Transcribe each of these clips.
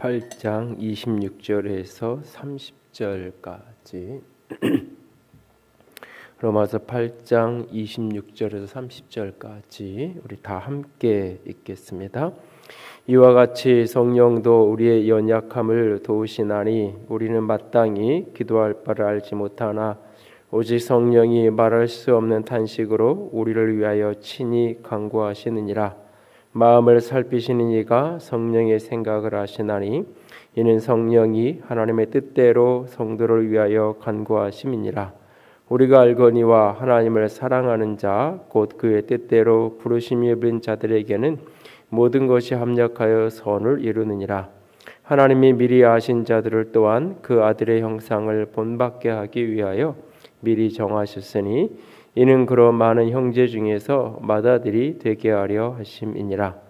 8장 26절에서 30절까지 로마서 8장 26절에서 30절까지 우리 다 함께 읽겠습니다. 이와 같이 성령도 우리의 연약함을 도우시나니 우리는 마땅히 기도할 바를 알지 못하나 오직 성령이 말할 수 없는 탄식으로 우리를 위하여 친히 간구하시느니라. 마음을 살피시는 이가 성령의 생각을 아시나니 이는 성령이 하나님의 뜻대로 성도를 위하여 간구하심이니라. 우리가 알거니와 하나님을 사랑하는 자 곧 그의 뜻대로 부르심이 입은 자들에게는 모든 것이 합력하여 선을 이루느니라. 하나님이 미리 아신 자들을 또한 그 아들의 형상을 본받게 하기 위하여 미리 정하셨으니 이는 그런 많은 형제 중에서 맏아들이 되게 하려 하심이니라.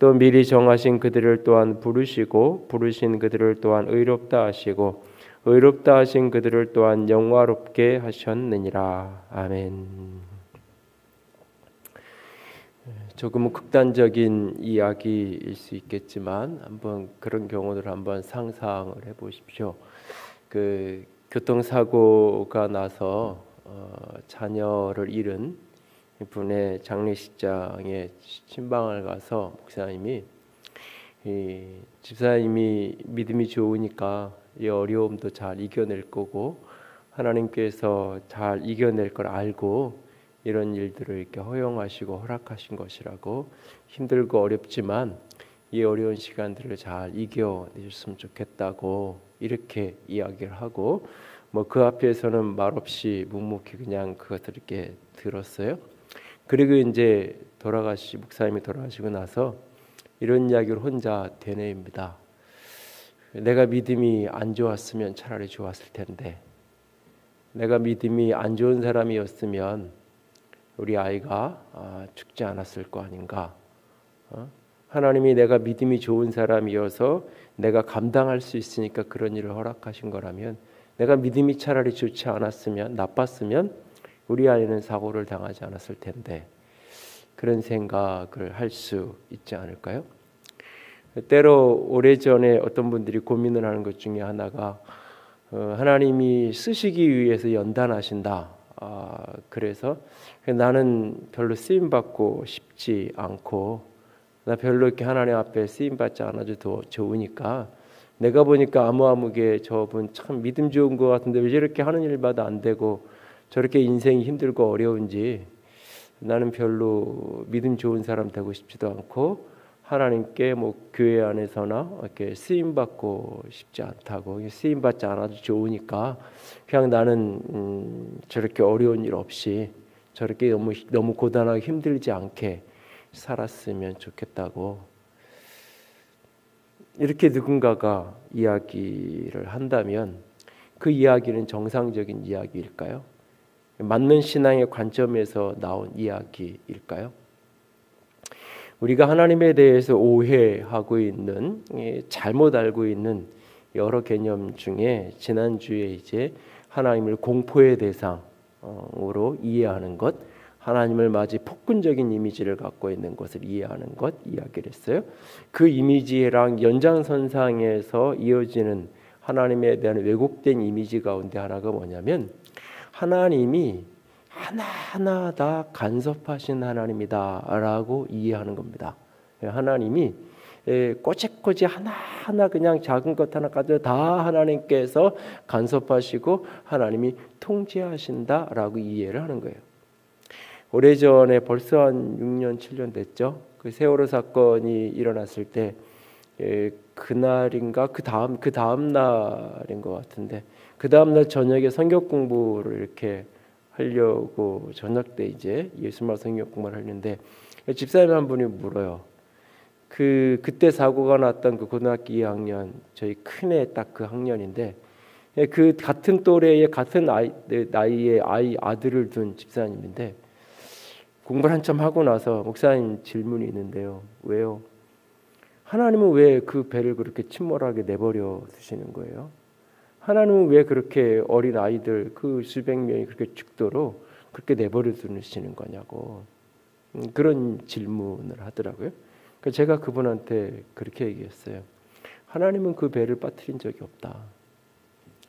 또 미리 정하신 그들을 또한 부르시고 부르신 그들을 또한 의롭다 하시고 의롭다 하신 그들을 또한 영화롭게 하셨느니라. 아멘. 조금은 극단적인 이야기일 수 있겠지만 한번 그런 경우를 한번 상상을 해보십시오. 그 교통사고가 나서 자녀를 잃은 분의 장례식장에 신방을 가서 목사님이 집사님이 믿음이 좋으니까 이 어려움도 잘 이겨낼 거고 하나님께서 잘 이겨낼 걸 알고 이런 일들을 이렇게 허용하시고 허락하신 것이라고 힘들고 어렵지만 이 어려운 시간들을 잘 이겨내셨으면 좋겠다고 이렇게 이야기를 하고 그 앞에서는 말없이 묵묵히 그냥 그것을 이렇게 들었어요. 그리고 이제 목사님이 돌아가시고 나서 이런 이야기를 혼자 되뇌입니다. 내가 믿음이 안 좋았으면 차라리 좋았을 텐데, 내가 믿음이 안 좋은 사람이었으면 우리 아이가 죽지 않았을 거 아닌가. 하나님이 내가 믿음이 좋은 사람이어서 내가 감당할 수 있으니까 그런 일을 허락하신 거라면 내가 믿음이 차라리 좋지 않았으면 나빴으면 우리 아이는 사고를 당하지 않았을 텐데 그런 생각을 할 수 있지 않을까요? 때로 오래전에 어떤 분들이 고민을 하는 것 중에 하나가 하나님이 쓰시기 위해서 연단하신다. 그래서 나는 별로 쓰임받고 싶지 않고 나 별로 이렇게 하나님 앞에 쓰임받지 않아도 더 좋으니까 내가 보니까 아무개 저분 참 믿음 좋은 것 같은데 왜 저렇게 하는 일마다 안 되고 저렇게 인생이 힘들고 어려운지 나는 별로 믿음 좋은 사람 되고 싶지도 않고 하나님께 교회 안에서나 이렇게 쓰임 받고 싶지 않다고 쓰임 받지 않아도 좋으니까 그냥 나는 저렇게 어려운 일 없이 저렇게 너무 고단하게 힘들지 않게 살았으면 좋겠다고 이렇게 누군가가 이야기를 한다면 그 이야기는 정상적인 이야기일까요? 맞는 신앙의 관점에서 나온 이야기일까요? 우리가 하나님에 대해서 오해하고 있는 잘못 알고 있는 여러 개념 중에 지난주에 이제 하나님을 공포의 대상으로 이해하는 것, 하나님을 마치 폭군적인 이미지를 갖고 있는 것을 이해하는 것 이야기를 했어요. 그 이미지랑 연장선상에서 이어지는 하나님에 대한 왜곡된 이미지 가운데 하나가 뭐냐면 하나님이 하나하나 다 간섭하신 하나님이다라고 이해하는 겁니다. 하나님이 꼬치꼬치 하나하나 그냥 작은 것 하나까지 다 하나님께서 간섭하시고 하나님이 통제하신다라고 이해를 하는 거예요. 오래전에 벌써 한 6년 7년 됐죠. 그 세월호 사건이 일어났을 때 그날인가 그 다음 날인 것 같은데 그 다음 날 저녁에 성경 공부를 이렇게 하려고 저녁 때 이제 예수말 성경 공부를 하는데 집사님 한 분이 물어요. 그때 사고가 났던 그 고등학교 2학년 저희 큰애 딱 그 학년인데 그 같은 또래의 같은 나이의 아들을 둔 집사님인데 공부를 한참 하고 나서 목사님 질문이 있는데요. 왜요? 하나님은 왜 그 배를 그렇게 침몰하게 내버려 두시는 거예요? 하나님은 왜 그렇게 어린 아이들 그 수백 명이 그렇게 죽도록 그렇게 내버려 두시는 거냐고 그런 질문을 하더라고요. 제가 그분한테 그렇게 얘기했어요. 하나님은 그 배를 빠뜨린 적이 없다.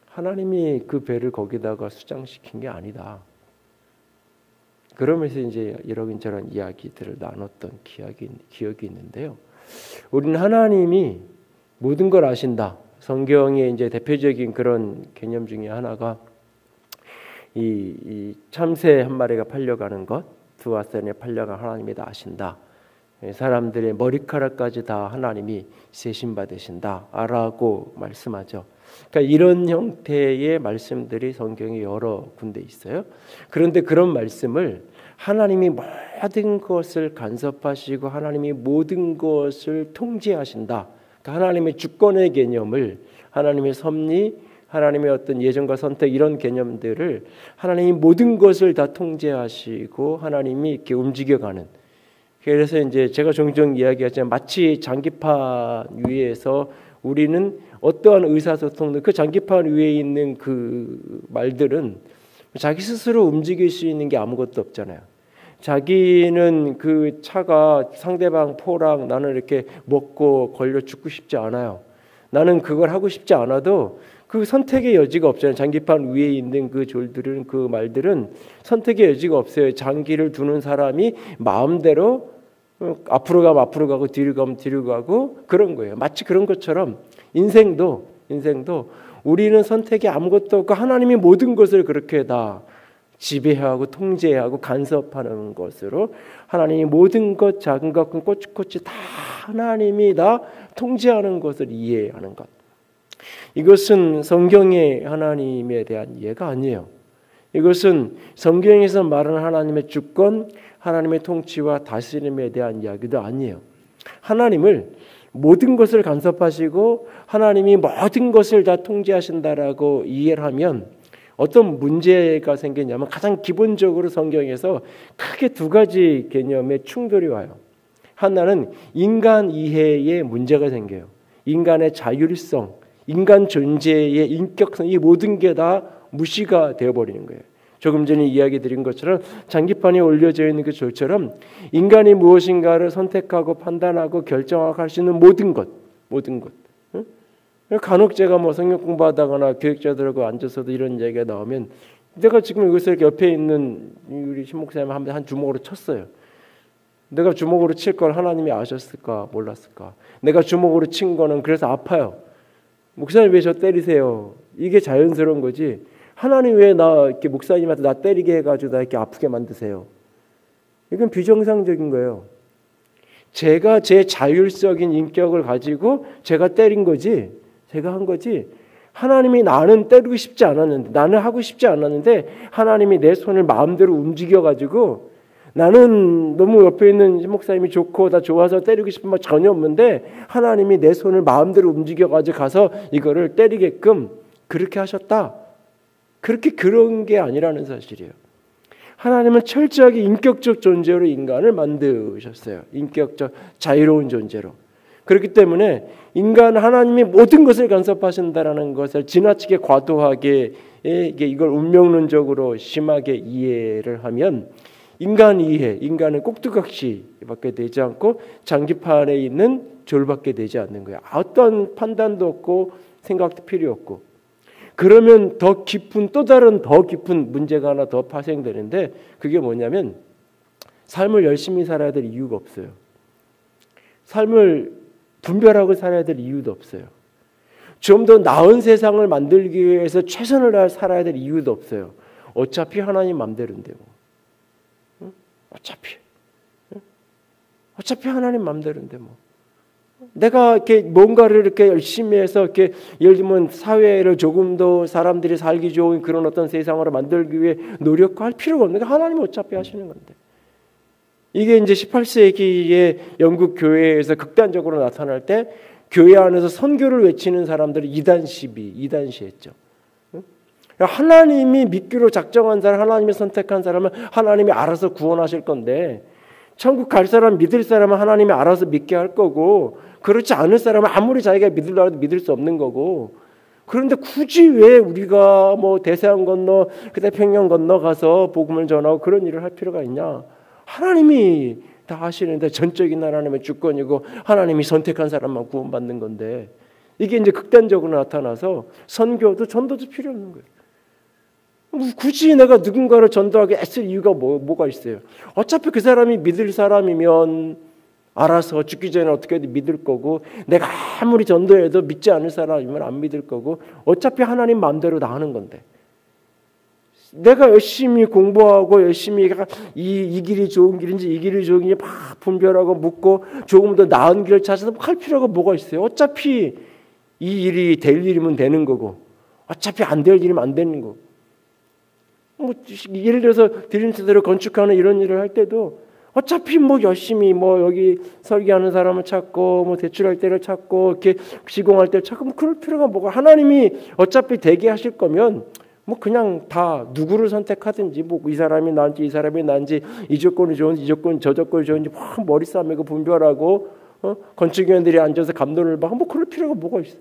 하나님이 그 배를 거기다가 수장시킨 게 아니다. 그러면서 이제 이런저런 이야기들을 나눴던 기억이 있는데요. 우리는 하나님이 모든 걸 아신다. 성경의 이제 대표적인 그런 개념 중에 하나가 이 참새 한 마리가 팔려가는 것, 두아센에 팔려간 하나님이 다 아신다. 사람들의 머리카락까지 다 하나님이 세신 받으신다라고 말씀하죠. 그러니까 이런 형태의 말씀들이 성경에 여러 군데 있어요. 그런데 그런 말씀을 하나님이 모든 것을 간섭하시고 하나님이 모든 것을 통제하신다. 그러니까 하나님의 주권의 개념을, 하나님의 섭리, 하나님의 어떤 예정과 선택 이런 개념들을 하나님이 모든 것을 다 통제하시고 하나님이 이렇게 움직여가는. 그래서 이제 제가 종종 이야기하지만 마치 장기판 위에서 우리는 어떠한 의사소통도 그 장기판 위에 있는 그 말들은 자기 스스로 움직일 수 있는 게 아무것도 없잖아요. 자기는 그 차가 상대방 포랑 나는 이렇게 먹고 걸려 죽고 싶지 않아요. 나는 그걸 하고 싶지 않아도 그 선택의 여지가 없잖아요. 장기판 위에 있는 그 졸들은 그 말들은 선택의 여지가 없어요. 장기를 두는 사람이 마음대로 앞으로 가면 앞으로 가고 뒤로 가면 뒤로 가고 그런 거예요. 마치 그런 것처럼 인생도 우리는 선택이 아무것도 없고 하나님이 모든 것을 그렇게 다 지배하고 통제하고 간섭하는 것으로 하나님이 모든 것 작은 것 큰 꼬치꼬치 다 하나님이 다 통제하는 것을 이해하는 것. 이것은 성경의 하나님에 대한 이해가 아니에요. 이것은 성경에서 말하는 하나님의 주권, 하나님의 통치와 다스림에 대한 이야기도 아니에요. 하나님을 모든 것을 간섭하시고 하나님이 모든 것을 다 통제하신다라고 이해를 하면 어떤 문제가 생기냐면 가장 기본적으로 성경에서 크게 두 가지 개념의 충돌이 와요. 하나는 인간 이해에 문제가 생겨요. 인간의 자율성, 인간 존재의 인격성, 이 모든 게 다 무시가 되어버리는 거예요. 조금 전에 이야기 드린 것처럼 장기판에 올려져 있는 그 줄처럼 인간이 무엇인가를 선택하고 판단하고 결정하고 할 수 있는 모든 것. 응? 간혹 제가 뭐 성경 공부하다거나 교육자들하고 앉아서도 이런 얘기가 나오면 내가 지금 여기서 이렇게 옆에 있는 우리 신목사님 한 주먹으로 쳤어요. 내가 주먹으로 칠 걸 하나님이 아셨을까 몰랐을까? 내가 주먹으로 친 거는 그래서 아파요. 목사님 왜 저 때리세요? 이게 자연스러운 거지. 하나님 왜 나 이렇게 목사님한테 나 때리게 해가지고 나 이렇게 아프게 만드세요? 이건 비정상적인 거예요. 제가 제 자율적인 인격을 가지고 제가 때린 거지, 제가 한 거지. 하나님이 나는 때리고 싶지 않았는데, 나는 하고 싶지 않았는데 하나님이 내 손을 마음대로 움직여가지고 나는 너무 옆에 있는 목사님이 좋고 나 좋아서 때리고 싶은 말 전혀 없는데 하나님이 내 손을 마음대로 움직여가지고 가서 이거를 때리게끔 그렇게 하셨다. 그렇게 그런 게 아니라는 사실이에요. 하나님은 철저하게 인격적 존재로 인간을 만드셨어요. 인격적 자유로운 존재로. 그렇기 때문에 인간 하나님이 모든 것을 간섭하신다라는 것을 지나치게 과도하게 이걸 운명론적으로 심하게 이해를 하면 인간 이해, 인간은 꼭두각시밖에 되지 않고 장기판에 있는 졸밖에 되지 않는 거예요. 어떤 판단도 없고 생각도 필요 없고. 그러면 더 깊은 또 다른 더 깊은 문제가 하나 더 파생되는데 그게 뭐냐면 삶을 열심히 살아야 될 이유가 없어요. 삶을 분별하고 살아야 될 이유도 없어요. 좀 더 나은 세상을 만들기 위해서 최선을 다해 살아야 될 이유도 없어요. 어차피 하나님 맘대로인데 뭐. 응? 어차피 하나님 맘대로인데 뭐. 내가 이렇게 뭔가를 이렇게 열심히 해서 이렇게 예를 들면 사회를 조금 더 사람들이 살기 좋은 그런 어떤 세상으로 만들기 위해 노력할 필요가 없는 게 하나님이 어차피 하시는 건데. 이게 이제 18세기의 영국 교회에서 극단적으로 나타날 때 교회 안에서 선교를 외치는 사람들이 이단시했죠. 하나님이 믿기로 작정한 사람, 하나님이 선택한 사람은 하나님이 알아서 구원하실 건데 천국 갈 사람, 믿을 사람은 하나님이 알아서 믿게 할 거고 그렇지 않을 사람은 아무리 자기가 믿으려고 해도 믿을 수 없는 거고 그런데 굳이 왜 우리가 뭐 대서양 건너 태평양 건너가서 복음을 전하고 그런 일을 할 필요가 있냐. 하나님이 다 하시는데 전적인 하나님의 주권이고 하나님이 선택한 사람만 구원받는 건데 이게 이제 극단적으로 나타나서 선교도 전도도 필요 없는 거예요. 굳이 내가 누군가를 전도하게 애쓸 이유가 뭐가 있어요? 어차피 그 사람이 믿을 사람이면 알아서 죽기 전에 어떻게든 믿을 거고, 내가 아무리 전도해도 믿지 않을 사람이면 안 믿을 거고, 어차피 하나님 마음대로 다 하는 건데, 내가 열심히 공부하고 열심히 이 길이 좋은 길인지 이 길이 좋은 길인지 막 분별하고 묻고 조금 더 나은 길을 찾아서 할 필요가 뭐가 있어요? 어차피 이 일이 될 일이면 되는 거고, 어차피 안 될 일이면 안 되는 거고. 뭐 예를 들어서 드림스대로 건축하는 이런 일을 할 때도 어차피 뭐 열심히 뭐 여기 설계하는 사람을 찾고 뭐 대출할 때를 찾고 이렇게 시공할 때를 찾고 뭐 그럴 필요가 뭐가. 하나님이 어차피 되게 하실 거면 뭐 그냥 다 누구를 선택하든지 뭐 이 사람이 나은지 이 사람이 나은지 이 조건이 좋은지 이 조건 저 조건이 좋은지 막 머리 싸매고 분별하고 건축위원들이 앉아서 감론을 막 뭐 그럴 필요가 뭐가 있어.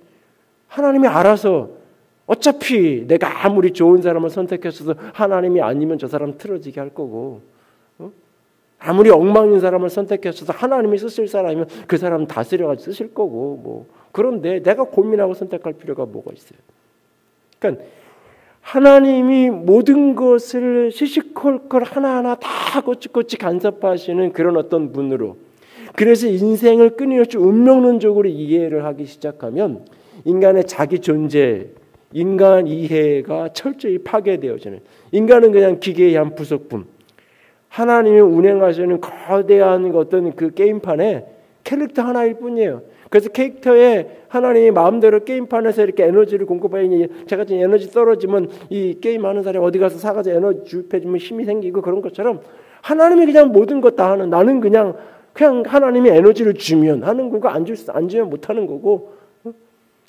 하나님이 알아서 어차피 내가 아무리 좋은 사람을 선택했어도 하나님이 아니면 저 사람 틀어지게 할 거고, 아무리 엉망인 사람을 선택했어도 하나님이 쓰실 사람이면 그 사람 다스려가지고 쓰실 거고, 뭐 그런데 내가 고민하고 선택할 필요가 뭐가 있어요? 그러니까 하나님이 모든 것을 시시콜콜 하나하나 다 꼬치꼬치 간섭하시는 그런 어떤 분으로, 그래서 인생을 끊임없이 운명론적으로 이해를 하기 시작하면 인간의 자기 존재, 인간 이해가 철저히 파괴되어지는, 인간은 그냥 기계의 한 부속품, 하나님이 운행하시는 거대한 어떤 그 게임판에 캐릭터 하나일 뿐이에요. 그래서 캐릭터에 하나님이 마음대로 게임판에서 이렇게 에너지를 공급하니, 제가 지금 에너지 떨어지면 이 게임하는 사람이 어디 가서 사가지고 에너지 주입해주면 힘이 생기고 그런 것처럼 하나님이 그냥 모든 것 다 하는, 나는 그냥 하나님이 에너지를 주면 하는 거고 안 주면 못 하는 거고,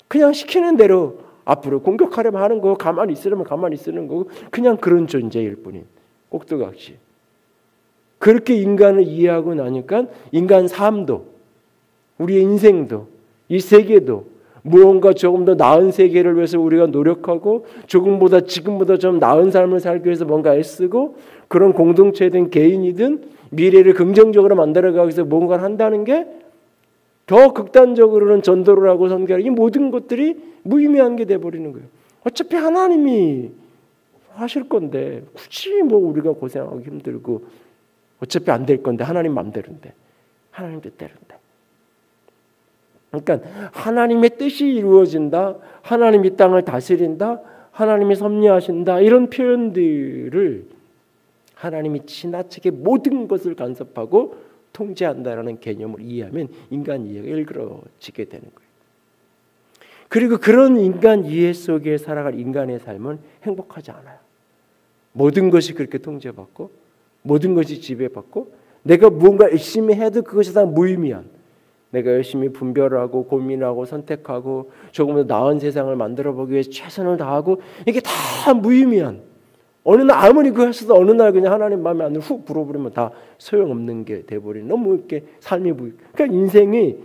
그냥 시키는 대로 앞으로 공격하려면 하는 거고 가만히 있으려면 가만히 있는 거고, 그냥 그런 존재일 뿐인 꼭두각시. 그렇게 인간을 이해하고 나니까 인간 삶도, 우리의 인생도, 이 세계도 무언가 조금 더 나은 세계를 위해서 우리가 노력하고 조금보다 지금보다 좀 나은 삶을 살기 위해서 뭔가 애쓰고, 그런 공동체든 개인이든 미래를 긍정적으로 만들어가기 위해서 뭔가를 한다는 게 더 극단적으로는 전도를 하고 선교를, 이 모든 것들이 무의미한 게 돼버리는 거예요. 어차피 하나님이 하실 건데 굳이 뭐 우리가 고생하고 힘들고, 어차피 안 될 건데 하나님 맘대로인데, 하나님 뜻대로인데. 그러니까 하나님의 뜻이 이루어진다, 하나님이 땅을 다스린다, 하나님이 섭리하신다, 이런 표현들을 하나님이 지나치게 모든 것을 간섭하고 통제한다라는 개념을 이해하면 인간 이해가 일그러지게 되는 거예요. 그리고 그런 인간 이해 속에 살아갈 인간의 삶은 행복하지 않아요. 모든 것이 그렇게 통제받고 모든 것이 지배받고, 내가 무언가 열심히 해도 그것이 다 무의미한, 내가 열심히 분별하고 고민하고 선택하고 조금 더 나은 세상을 만들어보기 위해 최선을 다하고, 이게 다 무의미한, 어느 날 아무리 그거 했어도 어느 날 그냥 하나님 마음에 안 들어 훅 불어버리면 다 소용없는 게 돼버리는, 너무 이렇게 삶이 그러니까 인생이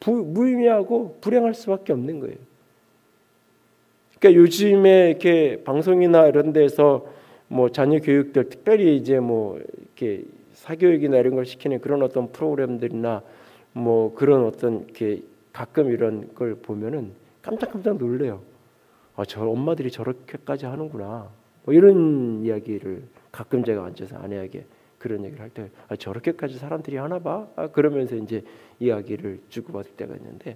무의미하고 불행할 수밖에 없는 거예요. 그러니까 요즘에 이렇게 방송이나 이런 데서 뭐 자녀 교육들, 특별히 이제 뭐 이렇게 사교육이나 이런 걸 시키는 그런 어떤 프로그램들이나 뭐 그런 어떤 이렇게 가끔 이런 걸 보면은 깜짝깜짝 놀래요. 저 엄마들이 저렇게까지 하는구나. 뭐 이런 이야기를 가끔 제가 앉아서 아내에게 그런 얘기를 할 때, 저렇게까지 사람들이 하나 봐. 그러면서 이제 이야기를 주고받을 때가 있는데,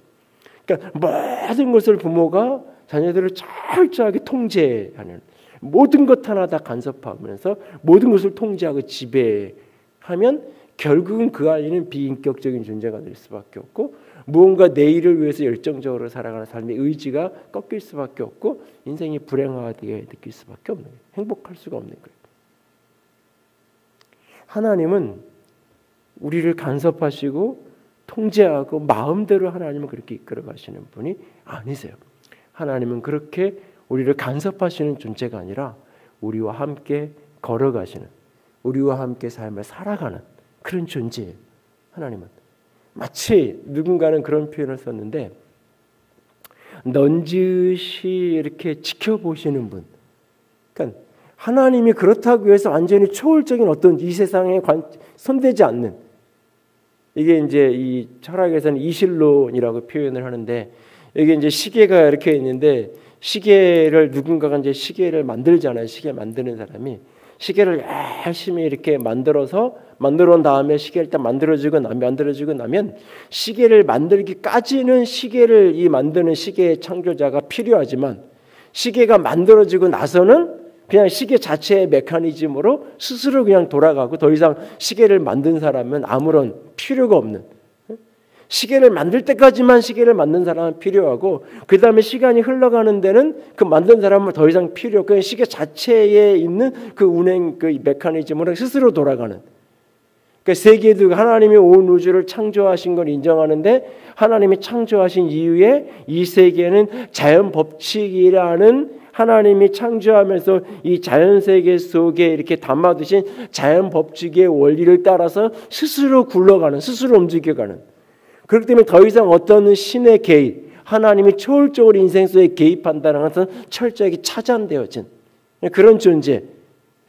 그러니까 모든 것을 부모가 자녀들을 철저하게 통제하는, 모든 것 하나 다 간섭하면서 모든 것을 통제하고 지배하면 결국은 그 아이는 비인격적인 존재가 될 수밖에 없고, 무언가 내일을 위해서 열정적으로 살아가는 삶의 의지가 꺾일 수밖에 없고, 인생이 불행하게 느낄 수밖에 없는 거예요. 행복할 수가 없는 거예요. 하나님은 우리를 간섭하시고 통제하고 마음대로 하나님은 그렇게 이끌어 가시는 분이 아니세요. 하나님은 그렇게 우리를 간섭하시는 존재가 아니라 우리와 함께 걸어가시는, 우리와 함께 삶을 살아가는 그런 존재예요. 하나님은 마치 누군가는 그런 표현을 썼는데, 넌지시 이렇게 지켜보시는 분. 그러니까 하나님이 그렇다고 해서 완전히 초월적인 어떤 이 세상에 손대지 않는, 이게 이제 이 철학에서는 이실론이라고 표현을 하는데, 이게 이제 시계가 이렇게 있는데, 시계를 누군가가 이제 시계를 만들잖아요. 시계 만드는 사람이 시계를 열심히 이렇게 만들어 놓은 다음에 시계를 딱 만들어지고 나면 시계를 만들기까지는 시계를 이 만드는 시계의 창조자가 필요하지만, 시계가 만들어지고 나서는 그냥 시계 자체의 메커니즘으로 스스로 그냥 돌아가고 더 이상 시계를 만든 사람은 아무런 필요가 없는, 시계를 만들 때까지만 시계를 만든 사람은 필요하고 그 다음에 시간이 흘러가는 데는 그 만든 사람은 더 이상 필요 없고 시계 자체에 있는 그 운행 그 메커니즘으로 스스로 돌아가는, 그러니까 세계도 하나님이 온 우주를 창조하신 걸 인정하는데, 하나님이 창조하신 이후에 이 세계는 자연 법칙이라는 하나님이 창조하면서 이 자연세계 속에 이렇게 담아두신 자연 법칙의 원리를 따라서 스스로 굴러가는, 스스로 움직여가는, 그렇기 때문에 더 이상 어떤 신의 개입, 하나님이 초월적으로 인생 속에 개입한다는 것은 철저하게 차단되어진 그런 존재,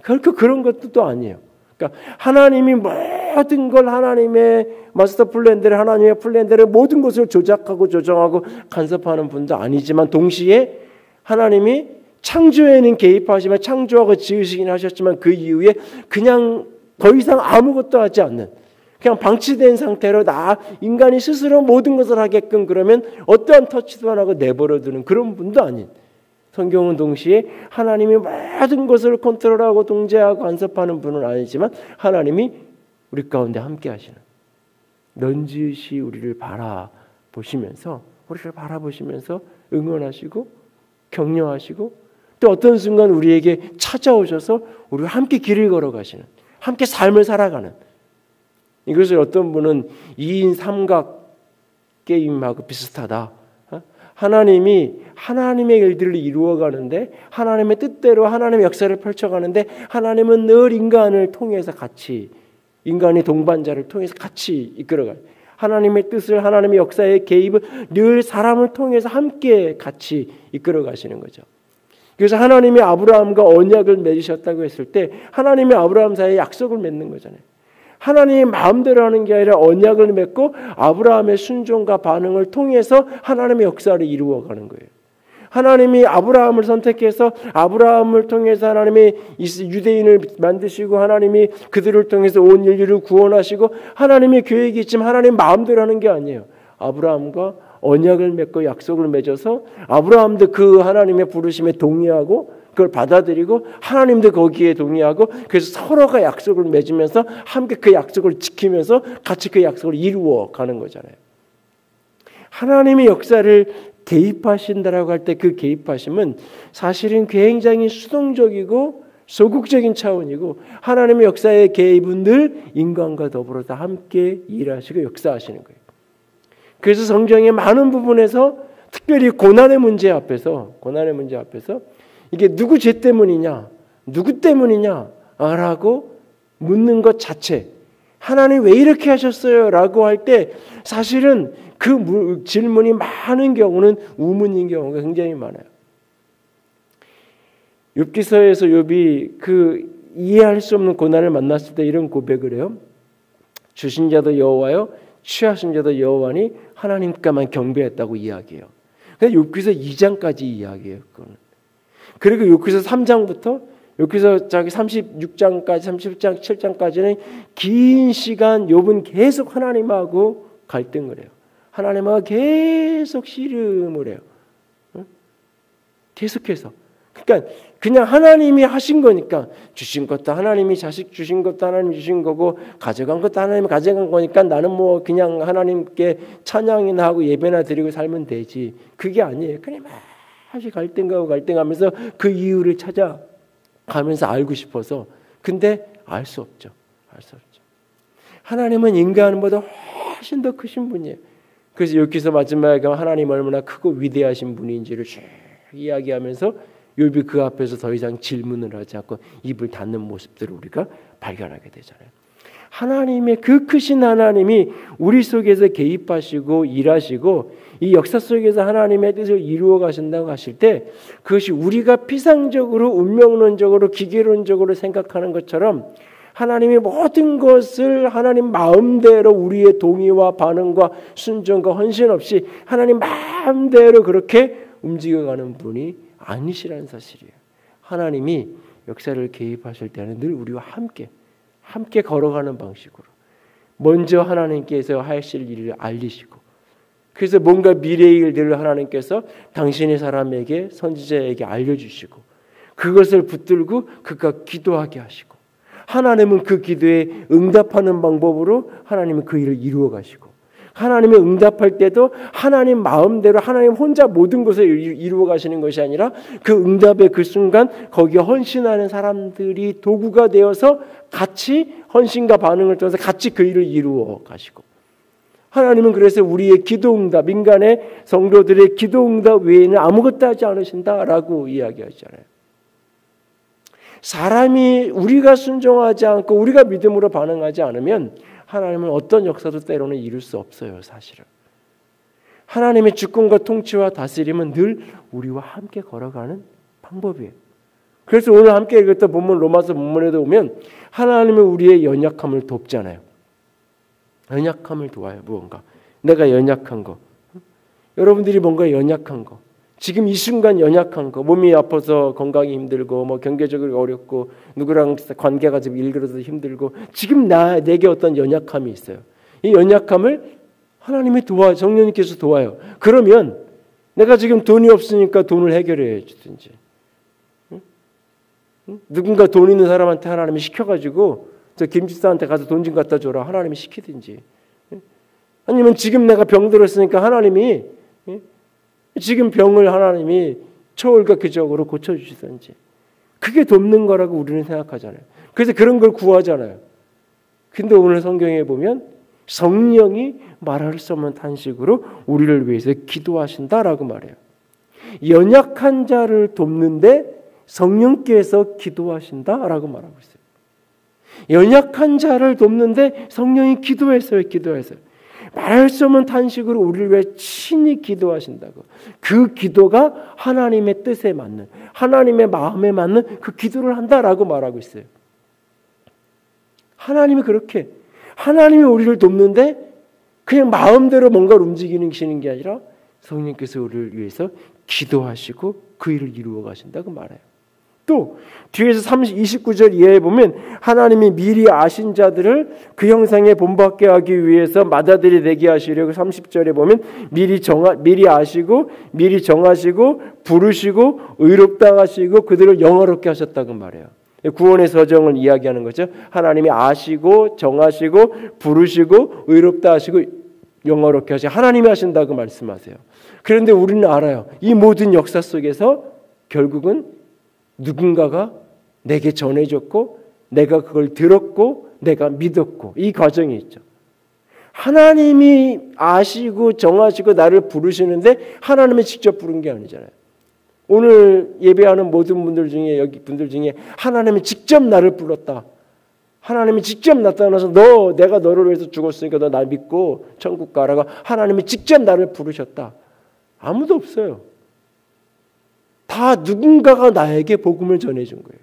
결코 그런 것도 또 아니에요. 그러니까 하나님이 모든 걸, 하나님의 마스터 플랜대로, 하나님의 플랜대로 모든 것을 조작하고 조정하고 간섭하는 분도 아니지만, 동시에 하나님이 창조에는 개입하시면 창조하고 지으시긴 하셨지만 그 이후에 그냥 더 이상 아무것도 하지 않는, 그냥 방치된 상태로 인간이 스스로 모든 것을 하게끔, 그러면 어떠한 터치도 안 하고 내버려두는 그런 분도 아닌, 성경은 동시에 하나님이 모든 것을 컨트롤하고 통제하고 간섭하는 분은 아니지만 하나님이 우리 가운데 함께 하시는, 넌지시 우리를 바라보시면서 응원하시고 격려하시고, 또 어떤 순간 우리에게 찾아오셔서 우리와 함께 길을 걸어가시는, 함께 삶을 살아가는, 이것을 어떤 분은 2인 삼각 게임하고 비슷하다. 하나님이 하나님의 일들을 이루어가는데, 하나님의 뜻대로 하나님의 역사를 펼쳐가는데, 하나님은 늘 인간을 통해서 같이, 인간의 동반자를 통해서 같이 이끌어가요. 하나님의 뜻을, 하나님의 역사의 개입을 늘 사람을 통해서 함께 같이 이끌어 가시는 거죠. 그래서 하나님이 아브라함과 언약을 맺으셨다고 했을 때 하나님이 아브라함 사이에 약속을 맺는 거잖아요. 하나님이 마음대로 하는 게 아니라 언약을 맺고 아브라함의 순종과 반응을 통해서 하나님의 역사를 이루어가는 거예요. 하나님이 아브라함을 선택해서 아브라함을 통해서 하나님이 유대인을 만드시고, 하나님이 그들을 통해서 온 인류를 구원하시고, 하나님의 계획이 있지만 하나님 마음대로 하는 게 아니에요. 아브라함과 언약을 맺고 약속을 맺어서 아브라함도 그 하나님의 부르심에 동의하고 그걸 받아들이고, 하나님도 거기에 동의하고, 그래서 서로가 약속을 맺으면서 함께 그 약속을 지키면서 같이 그 약속을 이루어 가는 거잖아요. 하나님의 역사를 개입하신다라고 할 때 그 개입하심은 사실은 굉장히 수동적이고 소극적인 차원이고, 하나님의 역사의 개입은 늘 인간과 더불어 다 함께 일하시고 역사하시는 거예요. 그래서 성경의 많은 부분에서, 특별히 고난의 문제 앞에서 이게 누구 죄 때문이냐, 누구 때문이냐 라고 묻는 것 자체, 하나님 왜 이렇게 하셨어요? 라고 할 때 사실은 그 질문이 많은 경우는 우문인 경우가 굉장히 많아요. 욥기서에서 욥이 그 이해할 수 없는 고난을 만났을 때 이런 고백을 해요. 주신 자도 여호와요, 취하신 자도 여호와니 하나님께만 경배했다고 이야기해요. 그래서 욥기서 2장까지 이야기해요. 그거는. 그리고 욥기서 3장부터 욥기서 36장까지 37장 7장까지는 긴 시간 욥은 계속 하나님하고 갈등을 해요. 하나님하고 계속 씨름을 해요. 계속해서. 그러니까 그냥 하나님이 하신 거니까, 주신 것도 하나님이, 자식 주신 것도 하나님 주신 거고, 가져간 것도 하나님이 가져간 거니까 나는 뭐 그냥 하나님께 찬양이나 하고 예배나 드리고 살면 되지. 그게 아니에요. 그냥 다시 갈등하면서 그 이유를 찾아가면서 알고 싶어서. 근데 알 수 없죠. 하나님은 인간보다 훨씬 더 크신 분이에요. 그래서 여기서 마지막에 하나님 얼마나 크고 위대하신 분인지를 쭉 이야기하면서 욥이 그 앞에서 더 이상 질문을 하지 않고 입을 닫는 모습들을 우리가 발견하게 되잖아요. 하나님의 그 크신 하나님이 우리 속에서 개입하시고 일하시고 이 역사 속에서 하나님의 뜻을 이루어 가신다고 하실 때, 그것이 우리가 피상적으로 운명론적으로 기계론적으로 생각하는 것처럼 하나님이 모든 것을 하나님 마음대로 우리의 동의와 반응과 순종과 헌신 없이 하나님 마음대로 그렇게 움직여가는 분이 아니시라는 사실이에요. 하나님이 역사를 개입하실 때는 늘 우리와 함께 걸어가는 방식으로 먼저 하나님께서 하실 일을 알리시고, 그래서 뭔가 미래의 일들을 하나님께서 당신의 사람에게, 선지자에게 알려주시고, 그것을 붙들고 그가 기도하게 하시고, 하나님은 그 기도에 응답하는 방법으로 하나님은 그 일을 이루어 가시고, 하나님의 응답할 때도 하나님 마음대로 하나님 혼자 모든 것을 이루어 가시는 것이 아니라 그 응답의 그 순간 거기에 헌신하는 사람들이 도구가 되어서 같이 헌신과 반응을 통해서 같이 그 일을 이루어 가시고, 하나님은 그래서 우리의 기도응답, 인간의 성도들의 기도응답 외에는 아무것도 하지 않으신다라고 이야기하잖아요. 사람이 우리가 순종하지 않고 우리가 믿음으로 반응하지 않으면 하나님은 어떤 역사도 때로는 이룰 수 없어요. 사실은 하나님의 주권과 통치와 다스림은 늘 우리와 함께 걸어가는 방법이에요. 그래서 오늘 함께 읽었던 본문 로마서 본문에도 보면 하나님은 우리의 연약함을 돕잖아요. 연약함을 도와요. 무언가 내가 연약한 거, 여러분들이 뭔가 연약한 거, 지금 이 순간 연약한 거, 몸이 아파서 건강이 힘들고 뭐 경제적으로 어렵고 누구랑 관계가 좀 일그러서 힘들고 지금 내게 어떤 연약함이 있어요. 이 연약함을 하나님이 성령님께서 도와요. 그러면 내가 지금 돈이 없으니까 돈을 해결해 주든지, 누군가 돈 있는 사람한테 하나님이 시켜가지고 저 김집사한테 가서 돈 좀 갖다 줘라 하나님이 시키든지, 아니면 지금 내가 병들었으니까 하나님이 지금 병을 하나님이 초월각적으로 고쳐주시든지, 그게 돕는 거라고 우리는 생각하잖아요. 그래서 그런 걸 구하잖아요. 근데 오늘 성경에 보면 성령이 말할 수 없는 탄식으로 우리를 위해서 기도하신다라고 말해요. 연약한 자를 돕는데 성령께서 기도하신다라고 말하고 있어요. 연약한 자를 돕는데 성령이 기도했어요. 말할 수 없는 탄식으로 우리를 위해 친히 기도하신다고. 그 기도가 하나님의 뜻에 맞는, 하나님의 마음에 맞는 그 기도를 한다라고 말하고 있어요. 하나님이 그렇게, 하나님이 우리를 돕는데 그냥 마음대로 뭔가를 움직이시는 게 아니라 성령께서 우리를 위해서 기도하시고 그 일을 이루어 가신다고 말해요. 또 뒤에서 29절 이하에 보면 하나님이 미리 아신 자들을 그 형상에 본받게 하기 위해서 맏아들이 되게 하시려고 30절에 보면 미리 아시고 미리 정하시고 부르시고 의롭다 하시고 그들을 영화롭게 하셨다고 말해요. 구원의 서정을 이야기하는 거죠. 하나님이 아시고 정하시고 부르시고 의롭다 하시고 영화롭게 하시고 하나님이 하신다고 말씀하세요. 그런데 우리는 알아요. 이 모든 역사 속에서 결국은 누군가가 내게 전해줬고 내가 그걸 들었고 내가 믿었고 이 과정이 있죠. 하나님이 아시고 정하시고 나를 부르시는데 하나님이 직접 부른 게 아니잖아요. 오늘 예배하는 모든 분들 중에 여기 분들 중에 하나님이 직접 나를 불렀다. 하나님이 직접 나타나서 내가 너를 위해서 죽었으니까 너 날 믿고 천국 가라고 하나님이 직접 나를 부르셨다. 아무도 없어요. 다 누군가가 나에게 복음을 전해준 거예요.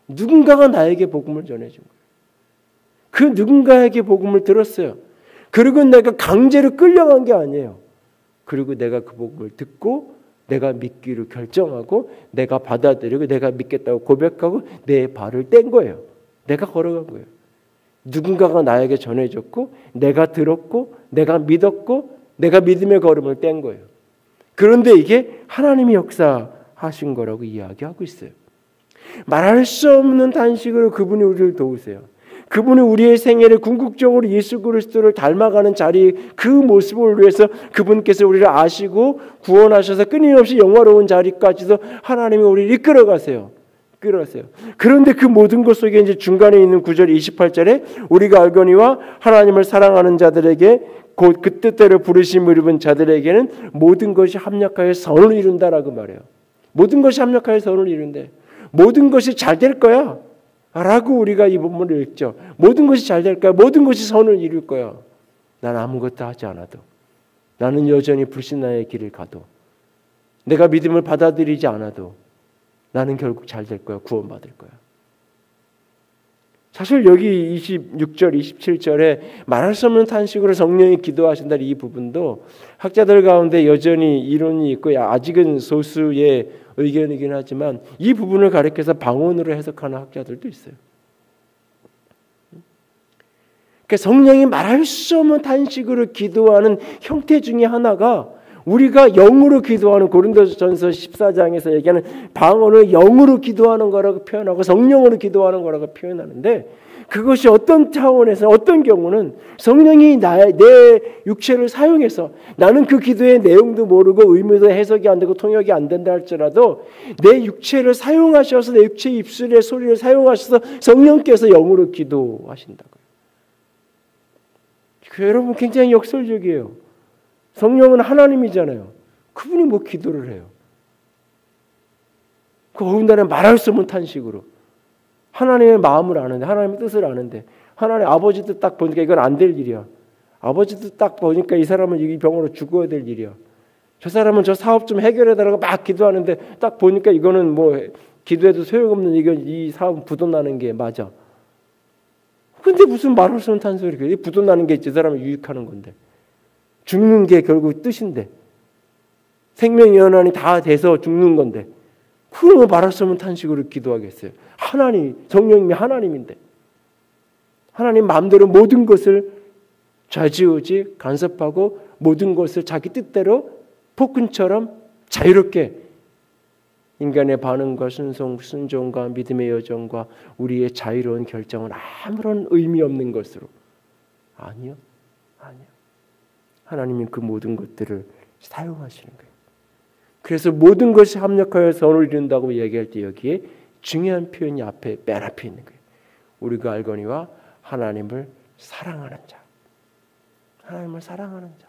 누군가가 나에게 복음을 전해준 거예요. 그 누군가에게 복음을 들었어요. 그리고 내가 강제로 끌려간 게 아니에요. 그리고 내가 그 복음을 듣고 내가 믿기로 결정하고 내가 받아들이고 내가 믿겠다고 고백하고 내 발을 뗀 거예요. 내가 걸어간 거예요. 누군가가 나에게 전해줬고 내가 들었고 내가 믿었고 내가 믿음의 걸음을 뗀 거예요. 그런데 이게 하나님의 역사하신 거라고 이야기하고 있어요. 말할 수 없는 단식으로 그분이 우리를 도우세요. 그분이 우리의 생애를 궁극적으로 예수 그리스도를 닮아가는 자리 그 모습을 위해서 그분께서 우리를 아시고 구원하셔서 끊임없이 영화로운 자리까지도 하나님이 우리를 이끌어가세요. 그런데 그 모든 것 속에 이제 중간에 있는 9절 28절에 우리가 알거니와 하나님을 사랑하는 자들에게 곧 그 뜻대로 부르심을 입은 자들에게는 모든 것이 합력하여 선을 이룬다라고 말해요. 모든 것이 합력하여 선을 이룬대. 모든 것이 잘 될 거야 라고 우리가 이 본문을 읽죠. 모든 것이 잘 될 거야. 모든 것이 선을 이룰 거야. 난 아무것도 하지 않아도, 나는 여전히 불신앙의 길을 가도, 내가 믿음을 받아들이지 않아도 나는 결국 잘 될 거야. 구원받을 거야. 사실 여기 26절, 27절에 말할 수 없는 탄식으로 성령이 기도하신다는 이 부분도 학자들 가운데 여전히 이론이 있고 아직은 소수의 의견이긴 하지만 이 부분을 가리켜서 방언으로 해석하는 학자들도 있어요. 그러니까 성령이 말할 수 없는 탄식으로 기도하는 형태 중에 하나가 우리가 영으로 기도하는 고린도전서 14장에서 얘기하는 방언을 영으로 기도하는 거라고 표현하고 성령으로 기도하는 거라고 표현하는데 그것이 어떤 차원에서 어떤 경우는 성령이 내 육체를 사용해서 나는 그 기도의 내용도 모르고 의미도 해석이 안 되고 통역이 안 된다 할지라도 내 육체를 사용하셔서 내 육체 입술의 소리를 사용하셔서 성령께서 영으로 기도하신다고요. 여러분 굉장히 역설적이에요. 성령은 하나님이잖아요. 그분이 뭐 기도를 해요. 그 어긋나는 말할 수 없는 탄식으로 하나님의 마음을 아는데 하나님의 뜻을 아는데 하나님 아버지 뜻 딱 보니까 이건 안 될 일이야. 아버지 뜻 딱 보니까 이 사람은 이 병으로 죽어야 될 일이야. 저 사람은 저 사업 좀 해결해달라고 막 기도하는데 딱 보니까 이거는 뭐 기도해도 소용없는 이 사업은 부도나는 게 맞아. 근데 무슨 말할 수 없는 탄식이 부도나는 게 이 사람을 유익하는 건데 죽는 게 결국 뜻인데 생명의 연한이 다 돼서 죽는 건데 그걸 말할 수 없는 탄식으로 기도하겠어요. 하나님, 성령님이 하나님인데 하나님 마음대로 모든 것을 좌지우지 간섭하고 모든 것을 자기 뜻대로 폭군처럼 자유롭게 인간의 반응과 순종과 믿음의 여정과 우리의 자유로운 결정은 아무런 의미 없는 것으로 아니요. 하나님이 그 모든 것들을 사용하시는 거예요. 그래서 모든 것이 합력하여 선을 이룬다고 얘기할 때 여기에 중요한 표현이 맨 앞에 있는 거예요. 우리가 알거니와 하나님을 사랑하는 자. 하나님을 사랑하는 자.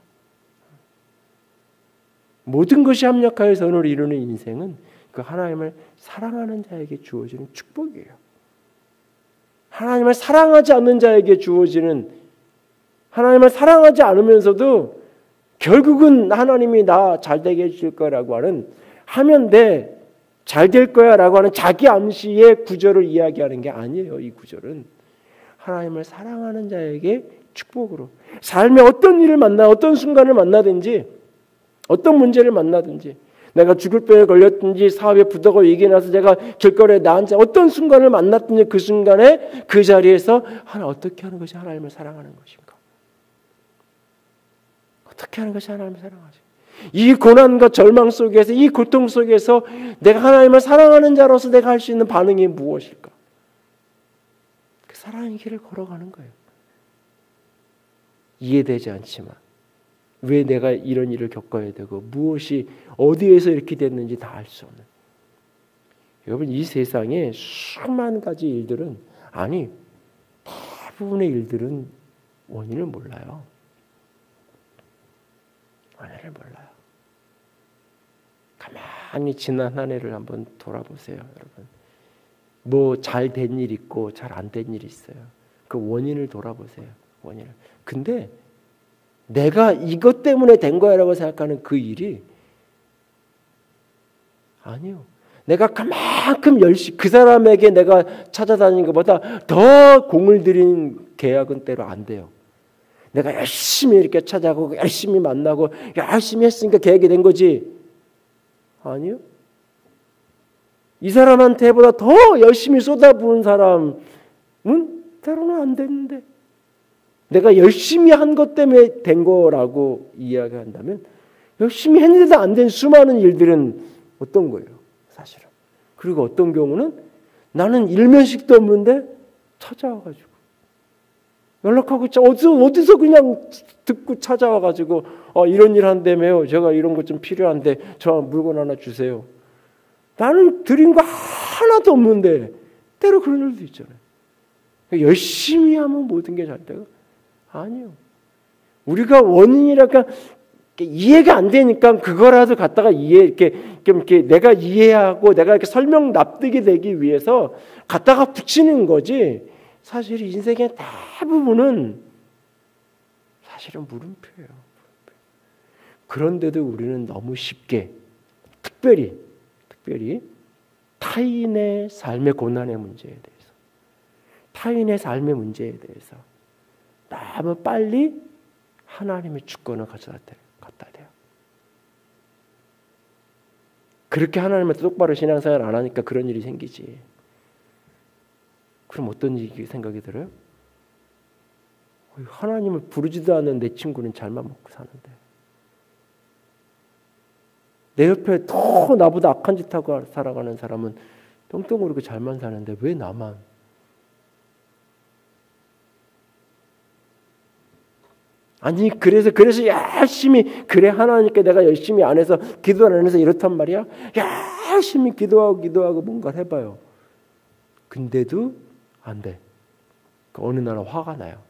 모든 것이 합력하여 선을 이루는 인생은 그 하나님을 사랑하는 자에게 주어지는 축복이에요. 하나님을 사랑하지 않는 자에게 주어지는 하나님을 사랑하지 않으면서도 결국은 하나님이 나 잘되게 해줄 거라고 하면 돼. 잘 될 거야 라고 하는 자기 암시의 구절을 이야기하는 게 아니에요. 이 구절은 하나님을 사랑하는 자에게 축복으로 삶에 어떤 일을 만나 어떤 순간을 만나든지 어떤 문제를 만나든지 내가 죽을 병에 걸렸든지 사업에 부도가 위기에 나서 제가 길거리에 나앉아 어떤 순간을 만났든지 그 순간에 그 자리에서 어떻게 하는 것이 하나님을 사랑하는 것인가? 어떻게 하는 것이 하나님을 사랑하지? 이 고난과 절망 속에서 이 고통 속에서 내가 하나님을 사랑하는 자로서 내가 할 수 있는 반응이 무엇일까? 그 사랑의 길을 걸어가는 거예요. 이해되지 않지만 왜 내가 이런 일을 겪어야 되고 무엇이 어디에서 이렇게 됐는지 다 알 수 없는 여러분 이 세상에 수만 가지 일들은 대부분의 일들은 원인을 몰라요. 원인을 몰라요. 가만히 지난 한 해를 한번 돌아보세요. 여러분 뭐 잘 된 일 있고 잘 안 된 일 있어요. 그 원인을 돌아보세요. 원인을. 근데 내가 이것 때문에 된 거야라고 생각하는 그 일이 아니요. 내가 그만큼 열심히 그 사람에게 내가 찾아다니는 것보다 더 공을 들인 계약은 때로 안 돼요. 내가 열심히 이렇게 찾아가고 열심히 만나고 열심히 했으니까 계약이 된 거지. 아니요. 이 사람한테보다 더 열심히 쏟아부은 사람은 때로는 안 됐는데 내가 열심히 한 것 때문에 된 거라고 이야기한다면 열심히 했는데도 안 된 수많은 일들은 어떤 거예요? 사실은. 그리고 어떤 경우는 나는 일면식도 없는데 찾아와가지고 연락하고 어디서 그냥 듣고 찾아와가지고 이런 일 한다며요. 제가 이런 것 좀 필요한데 저 물건 하나 주세요. 나는 드린 거 하나도 없는데 때로 그런 일도 있잖아요. 열심히 하면 모든 게 잘 되고 아니요. 우리가 원인이랄까 이해가 안 되니까 그거라도 갖다가 이렇게 내가 이해하고 내가 이렇게 설명 납득이 되기 위해서 갖다가 붙이는 거지. 사실 인생의 대부분은 사실은 물음표예요. 그런데도 우리는 너무 쉽게 특별히 타인의 삶의 고난의 문제에 대해서 타인의 삶의 문제에 대해서 너무 빨리 하나님의 주권을 갖다 대요. 그렇게 하나님한테 똑바로 신앙생활 안 하니까 그런 일이 생기지. 그럼 어떤 생각이 들어요? 하나님을 부르지도 않는 내 친구는 잘만 먹고 사는데, 내 옆에 더 나보다 악한 짓 하고 살아가는 사람은 똥똥거리고 잘만 사는데 왜 나만? 아니 그래서 열심히 그래 하나님께 내가 열심히 안 해서 기도를 안 해서 이렇단 말이야. 열심히 기도하고 뭔가를 해봐요. 근데도 안 돼. 어느 날은 화가 나요.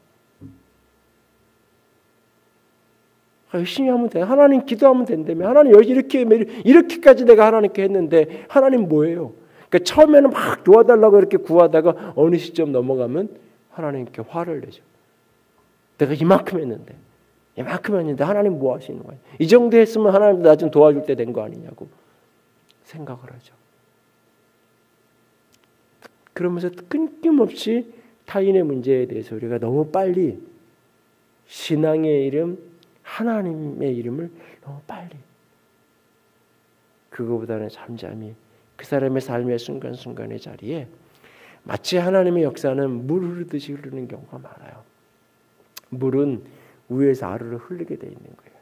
열심히 하면 돼. 하나님 기도하면 된다며. 하나님 이렇게까지 내가 하나님께 했는데 하나님 뭐예요? 그러니까 처음에는 막 도와달라고 이렇게 구하다가 어느 시점 넘어가면 하나님께 화를 내죠. 내가 이만큼 했는데 하나님 뭐 하시는 거예요? 이 정도 했으면 하나님 나 좀 도와줄 때 된 거 아니냐고 생각을 하죠. 그러면서 끊김없이 타인의 문제에 대해서 우리가 너무 빨리 신앙의 이름, 하나님의 이름을 너무 빨리, 그거보다는 잠잠히 그 사람의 삶의 순간순간의 자리에 마치 하나님의 역사는 물 흐르듯이 흐르는 경우가 많아요. 물은 위에서 아래로 흐르게 돼 있는 거예요.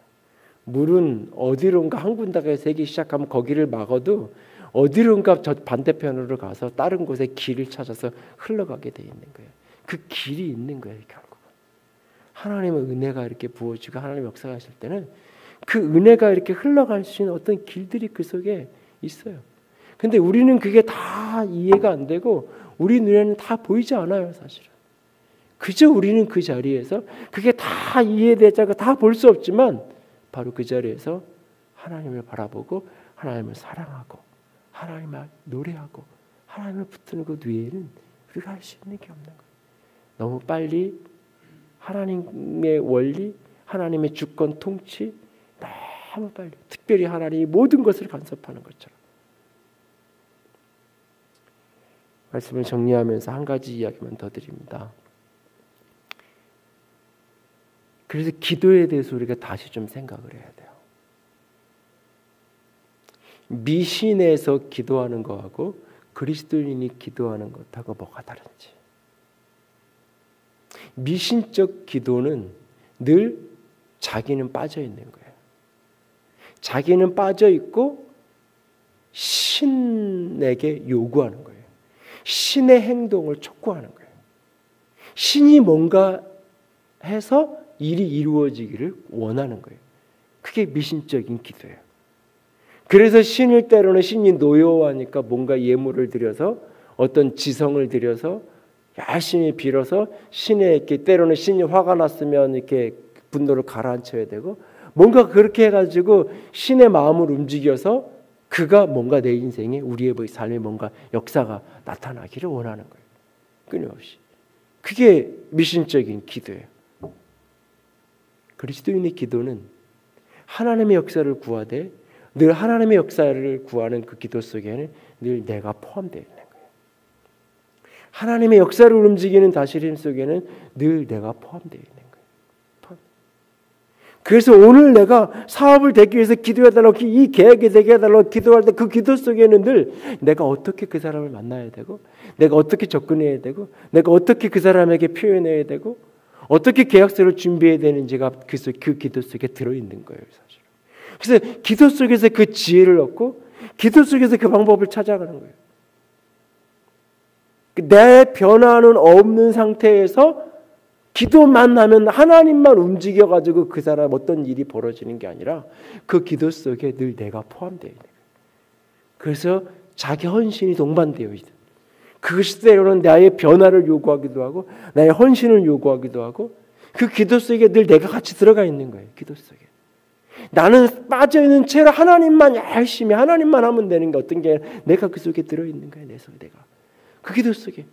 물은 어디론가 한 군데가 새기 시작하면 거기를 막아도 어디론가 저 반대편으로 가서 다른 곳에 길을 찾아서 흘러가게 돼 있는 거예요. 그 길이 있는 거예요, 결국은. 하나님의 은혜가 이렇게 부어지고 하나님의 역사가 있을 때는 그 은혜가 이렇게 흘러갈 수 있는 어떤 길들이 그 속에 있어요. 근데 우리는 그게 다 이해가 안 되고 우리 눈에는 다 보이지 않아요, 사실은. 그저 우리는 그 자리에서 그게 다 이해되자고 다 볼 수 없지만 바로 그 자리에서 하나님을 바라보고 하나님을 사랑하고 하나님을 노래하고 하나님을 붙드는 것 외에는 우리가 할 수 있는 게 없는 거예요. 너무 빨리 하나님의 원리, 하나님의 주권 통치 너무 빨리, 특별히 하나님이 모든 것을 간섭하는 것처럼. 말씀을 정리하면서 한 가지 이야기만 더 드립니다. 그래서 기도에 대해서 우리가 다시 좀 생각을 해야 돼요. 미신에서 기도하는 것하고 그리스도인이 기도하는 것하고 뭐가 다른지. 미신적 기도는 늘 자기는 빠져 있는 거예요. 자기는 빠져 있고 신에게 요구하는 거예요. 신의 행동을 촉구하는 거예요. 신이 뭔가 해서 일이 이루어지기를 원하는 거예요. 그게 미신적인 기도예요. 그래서 신일 때로는 신이 노여워하니까 뭔가 예물을 드려서 어떤 지성을 드려서 열심히 빌어서 신에게, 때로는 신이 화가 났으면 이렇게 분노를 가라앉혀야 되고 뭔가 그렇게 해가지고 신의 마음을 움직여서 그가 뭔가 내 인생에 우리의 삶에 뭔가 역사가 나타나기를 원하는 거예요. 끊임없이. 그게 미신적인 기도예요. 그리스도인의 기도는 하나님의 역사를 구하되 늘 하나님의 역사를 구하는 그 기도 속에는 늘 내가 포함되어 있는 거예요. 하나님의 역사를 움직이는 다스림 속에는 늘 내가 포함되어 있는 거예요. 그래서 오늘 내가 사업을 되기 위해서 기도해달라고, 이 계획이 되게 해달라고 기도할 때 그 기도 속에는 늘 내가 어떻게 그 사람을 만나야 되고 내가 어떻게 접근해야 되고 내가 어떻게 그 사람에게 표현해야 되고 어떻게 계약서를 준비해야 되는지가 그 기도 속에 들어있는 거예요, 사실. 그래서 기도 속에서 그 지혜를 얻고 기도 속에서 그 방법을 찾아가는 거예요. 내 변화는 없는 상태에서 기도만 하면 하나님만 움직여가지고 그 사람 어떤 일이 벌어지는 게 아니라 그 기도 속에 늘 내가 포함되어 있는 거예요. 그래서 자기 헌신이 동반되어 있어요. 그것이 때로는 나의 변화를 요구하기도 하고 나의 헌신을 요구하기도 하고 그 기도 속에 늘 내가 같이 들어가 있는 거예요. 기도 속에. 나는 빠져있는 채로 하나님만 열심히 하나님만 하면 되는 게 어떤 게 내가 그 속에 들어있는 거예요. 내 속에 내가. 그 기도 속에.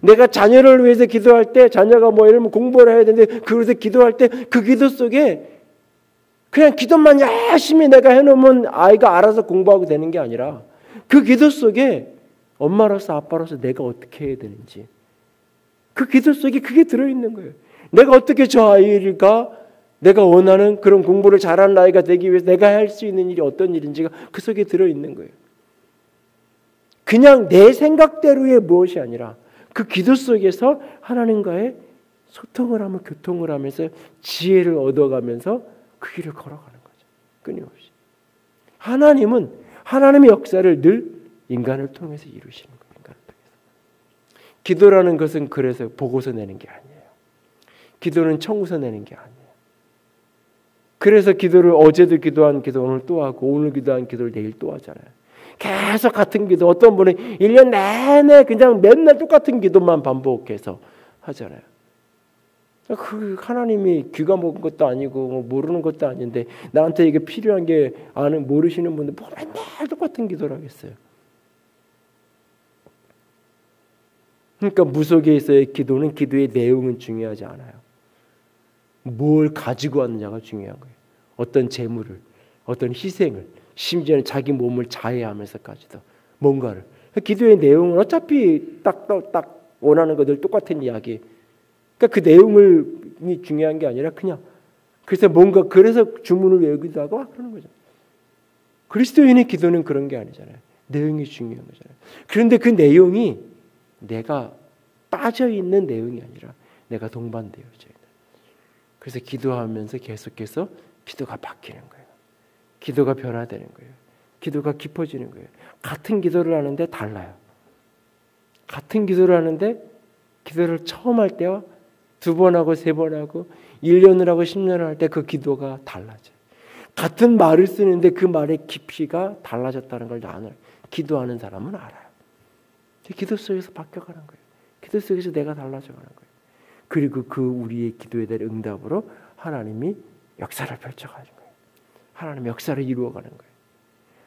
내가 자녀를 위해서 기도할 때 자녀가 뭐 예를 들면 공부를 해야 되는데 그래서 기도할 때 그 기도 속에 그냥 기도만 열심히 내가 해놓으면 아이가 알아서 공부하고 되는 게 아니라 그 기도 속에 엄마로서 아빠로서 내가 어떻게 해야 되는지 그 기도 속에 그게 들어있는 거예요. 내가 어떻게 저 아이가 내가 원하는 그런 공부를 잘하는 아이가 되기 위해서 내가 할 수 있는 일이 어떤 일인지가 그 속에 들어있는 거예요. 그냥 내 생각대로의 무엇이 아니라 그 기도 속에서 하나님과의 소통을 하며 교통을 하면서 지혜를 얻어가면서 그 길을 걸어가는 거죠. 끊임없이. 하나님은 하나님의 역사를 늘 인간을 통해서 이루시는 거예요. 인간을 통해서. 기도라는 것은 그래서 보고서 내는 게 아니에요. 기도는 청구서 내는 게 아니에요. 그래서 기도를 어제도 기도한 기도 오늘 또 하고 오늘 기도한 기도를 내일 또 하잖아요. 계속 같은 기도, 어떤 분은 1년 내내 그냥 맨날 똑같은 기도만 반복해서 하잖아요. 그 하나님이 귀가 먹은 것도 아니고 모르는 것도 아닌데 나한테 이게 필요한 게 모르시는 분들 뭐 맨날 똑같은 기도를 하겠어요. 그러니까 무속에서의 기도는 기도의 내용은 중요하지 않아요. 뭘 가지고 왔느냐가 중요한 거예요. 어떤 재물을, 어떤 희생을, 심지어는 자기 몸을 자해하면서까지도 뭔가를. 기도의 내용은 어차피 딱 원하는 것들 똑같은 이야기. 그러니까 그 내용이 중요한 게 아니라 그냥 그래서 뭔가 그래서 주문을 외우기도 하고 그러는 거죠. 그리스도인의 기도는 그런 게 아니잖아요. 내용이 중요한 거잖아요. 그런데 그 내용이 내가 빠져 있는 내용이 아니라 내가 동반되어져 있는. 그래서 기도하면서 계속해서 기도가 바뀌는 거예요. 기도가 변화되는 거예요. 기도가 깊어지는 거예요. 같은 기도를 하는데 달라요. 같은 기도를 하는데 기도를 처음 할 때와 2번 하고 3번 하고 1년을 하고 10년을 할 때 그 기도가 달라져요. 같은 말을 쓰는데 그 말의 깊이가 달라졌다는 걸 나는 기도하는 사람은 알아요. 기도 속에서 바뀌어가는 거예요. 기도 속에서 내가 달라져가는 거예요. 그리고 그 우리의 기도에 대한 응답으로 하나님이 역사를 펼쳐가는 거예요. 하나님의 역사를 이루어가는 거예요.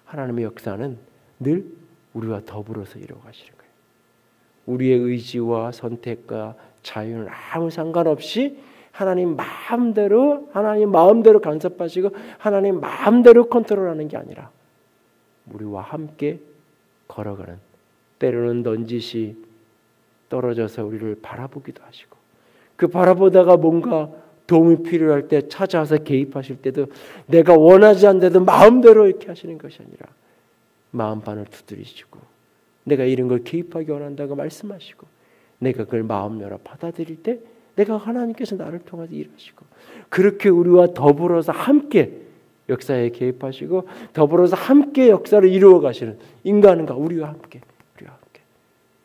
하나님의 역사는 늘 우리와 더불어서 이루어가시는 거예요. 우리의 의지와 선택과 자유는 아무 상관없이 하나님 마음대로 간섭하시고 하나님 마음대로 컨트롤하는 게 아니라 우리와 함께 걸어가는, 때로는 넌지시 떨어져서 우리를 바라보기도 하시고 그 바라보다가 뭔가 도움이 필요할 때 찾아와서 개입하실 때도 내가 원하지 않는데도 마음대로 이렇게 하시는 것이 아니라 마음판을 두드리시고 내가 이런 걸 개입하기 원한다고 말씀하시고 내가 그걸 마음 열어 받아들일 때 내가 하나님께서 나를 통해서 일하시고 그렇게 우리와 더불어서 함께 역사에 개입하시고 더불어서 함께 역사를 이루어 가시는 인간과 우리와 함께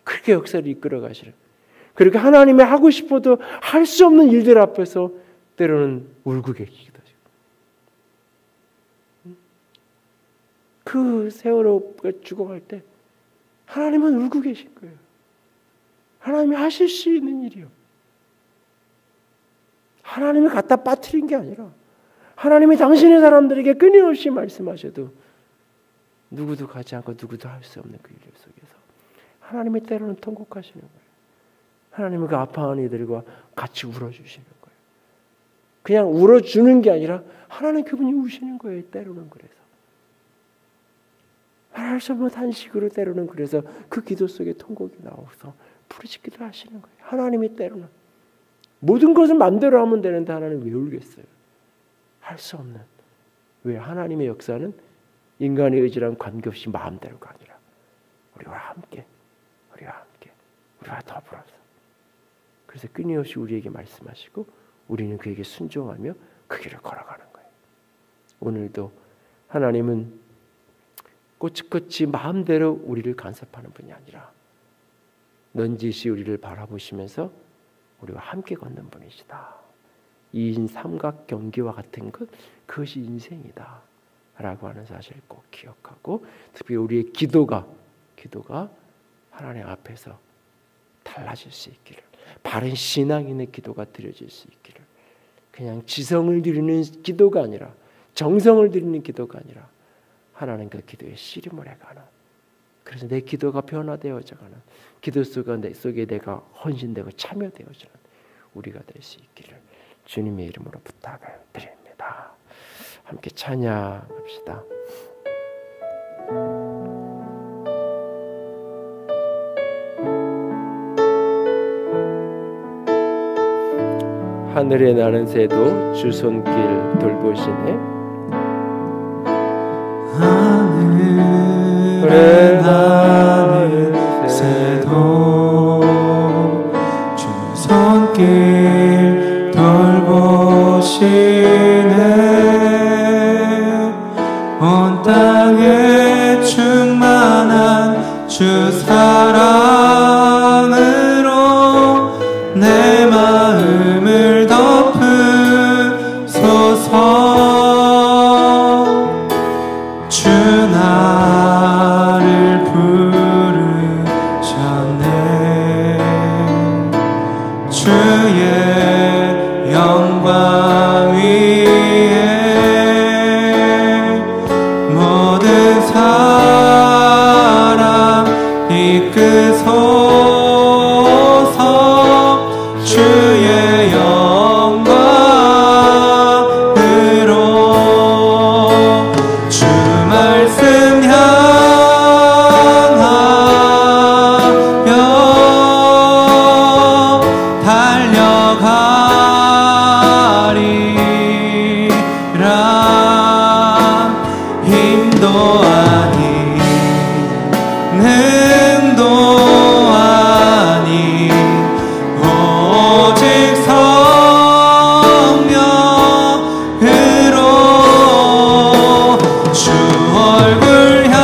그렇게 역사를 이끌어 가시는 그렇게 하나님이 하고 싶어도 할 수 없는 일들 앞에서 때로는 울고 계시기도 하죠. 그 세월호가 죽어갈 때 하나님은 울고 계신 거예요. 하나님이 하실 수 있는 일이요. 하나님이 갖다 빠뜨린 게 아니라 하나님이 당신의 사람들에게 끊임없이 말씀하셔도 누구도 가지 않고 누구도 할 수 없는 그 일 속에서 하나님이 때로는 통곡하시는 거예요. 하나님은 그 아파하는 이들과 같이 울어주시는 거예요. 그냥 울어주는 게 아니라 하나님 그분이 우시는 거예요. 때로는 그래서. 말할 수 없는 탄식으로 때로는 그래서 그 기도 속에 통곡이 나와서 부르짖기도 하시는 거예요. 하나님이 때로는 모든 것을 마음대로 하면 되는데 하나님 왜 울겠어요? 할 수 없는. 왜? 하나님의 역사는 인간의 의지랑 관계없이 마음대로가 아니라 우리와 함께 우리와 더불어서 그래서 끊임없이 우리에게 말씀하시고 우리는 그에게 순종하며 그 길을 걸어가는 거예요. 오늘도 하나님은 꼬치꼬치 마음대로 우리를 간섭하는 분이 아니라 넌지시 우리를 바라보시면서 우리와 함께 걷는 분이시다. 2인 삼각경기와 같은 것 그것이 인생이다 라고 하는 사실을 꼭 기억하고 특히 우리의 기도가 하나님 앞에서 달라질 수 있기를 바른 신앙 있는 기도가 드려질 수 있기를 그냥 지성을 드리는 기도가 아니라 정성을 드리는 기도가 아니라 하나님 그 기도에 씨름을 해가는 그래서 내 기도가 변화되어져가는 기도 속에 내가 헌신되고 참여되어지는 우리가 될 수 있기를 주님의 이름으로 부탁을 드립니다. 함께 찬양합시다. 하늘에 나는 새도 주 손길 돌보시네. 하늘에 나는 새도 주 손길 돌보시네. 온 땅에 충만한 주 사랑으로 내 마음을 덮으소서. 주 나를 부르셨네. 주의 영광 위에 모든 사람 이끄소서. 주의 영광으로 주 말씀 향하여 달려가리라. 힘도 아닌 능도 아닌 오직 성령으로 주 얼굴 향하여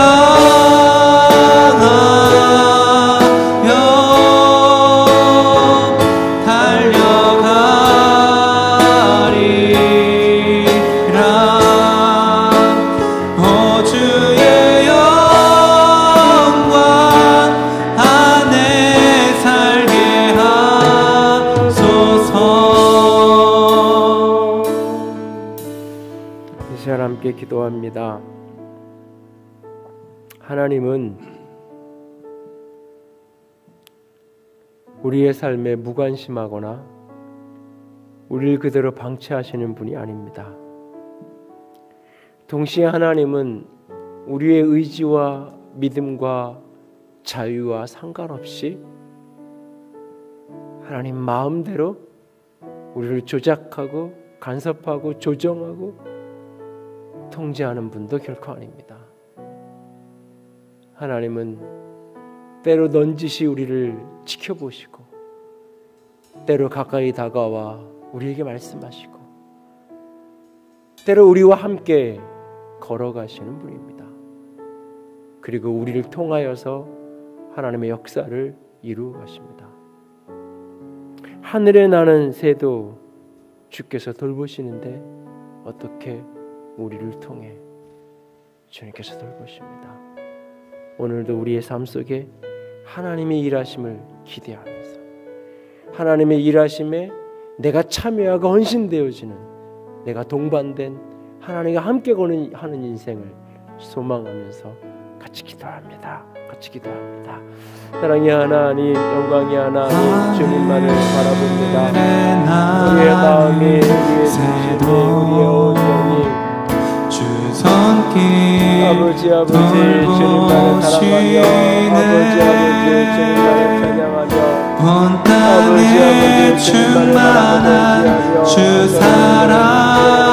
달려가리라. 오 주의 영광 안에 살게 하소서. 이 시간 함께 기도합니다. 하나님은 우리의 삶에 무관심하거나 우리를 그대로 방치하시는 분이 아닙니다. 동시에 하나님은 우리의 의지와 믿음과 자유와 상관없이 하나님 마음대로 우리를 조작하고 간섭하고 조정하고 통제하는 분도 결코 아닙니다. 하나님은 때로 넌지시 우리를 지켜보시고 때로 가까이 다가와 우리에게 말씀하시고 때로 우리와 함께 걸어가시는 분입니다. 그리고 우리를 통하여서 하나님의 역사를 이루어 가십니다. 하늘에 나는 새도 주께서 돌보시는데 어떻게 우리를 통해 주님께서 돌보십니다. 오늘도 우리의 삶 속에 하나님의 일하심을 기대하면서 하나님의 일하심에 내가 참여하고 헌신되어지는, 내가 동반된 하나님과 함께 하는 인생을 소망하면서 같이 기도합니다. 같이 기도합니다. 사랑의 하나님, 영광의 하나님, 주님만을 바라봅니다. 우리의 마음이, 우리의 중심이, 우리의 온 영이 아버지 주님만을 사랑하며 아버지 주님만을 찬양하며 아버지 충만한 주 사랑으로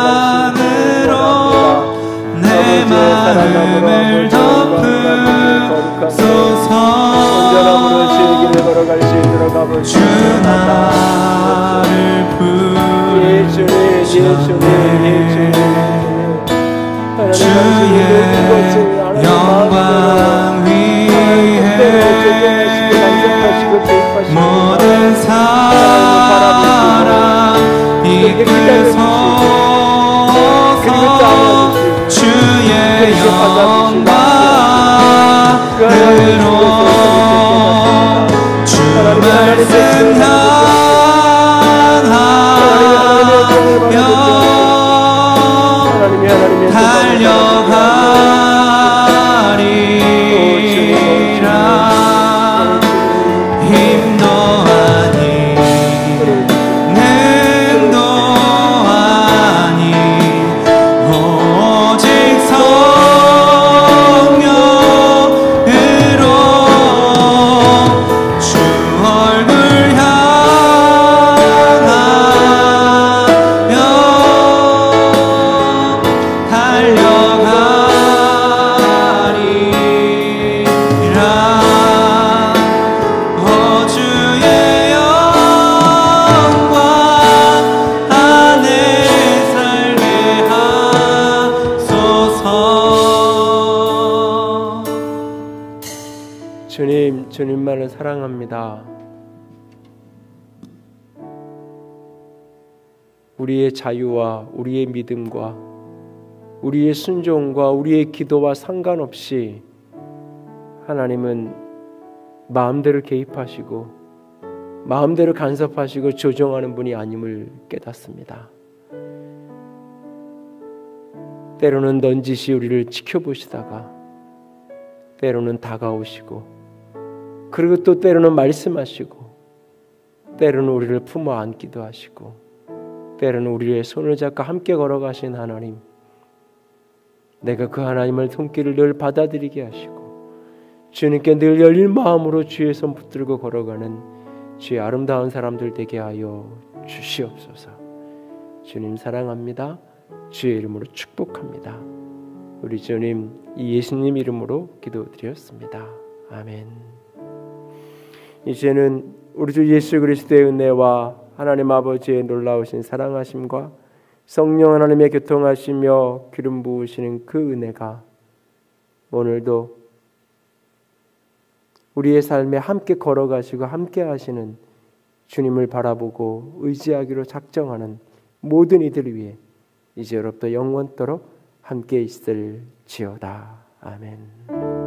내 마음을 덮으소서. 온전함으로 주의 길을 걸어갈 수 있도록 아버지 주 나를 부르셨네. 주의 영광 위에 모든 사람 이끄소서. 주의 영광으로 주 말씀 향하여 달려가리라. 힘도 아닌 능도 아닌 오직 성령으로 주 얼굴 향하여 주님, 주님만을 사랑합니다. 우리의 자유와 우리의 믿음과 우리의 순종과 우리의 기도와 상관없이 하나님은 마음대로 개입하시고 마음대로 간섭하시고 조종하는 분이 아님을 깨닫습니다. 때로는 넌지시 우리를 지켜보시다가 때로는 다가오시고 그리고 또 때로는 말씀하시고 때로는 우리를 품어 안기도 하시고 때로는 우리의 손을 잡고 함께 걸어가신 하나님, 내가 그 하나님의 손길을 늘 받아들이게 하시고 주님께 늘 열린 마음으로 주의 손 붙들고 걸어가는 주의 아름다운 사람들 되게 하여 주시옵소서. 주님 사랑합니다. 주의 이름으로 축복합니다. 우리 주님 이 예수님 이름으로 기도드렸습니다. 아멘. 이제는 우리 주 예수 그리스도의 은혜와 하나님 아버지의 놀라우신 사랑하심과 성령 하나님의 교통하시며 기름 부으시는 그 은혜가 오늘도 우리의 삶에 함께 걸어가시고 함께 하시는 주님을 바라보고 의지하기로 작정하는 모든 이들을 위해 이제로부터 영원토록 함께 있을지어다. 아멘.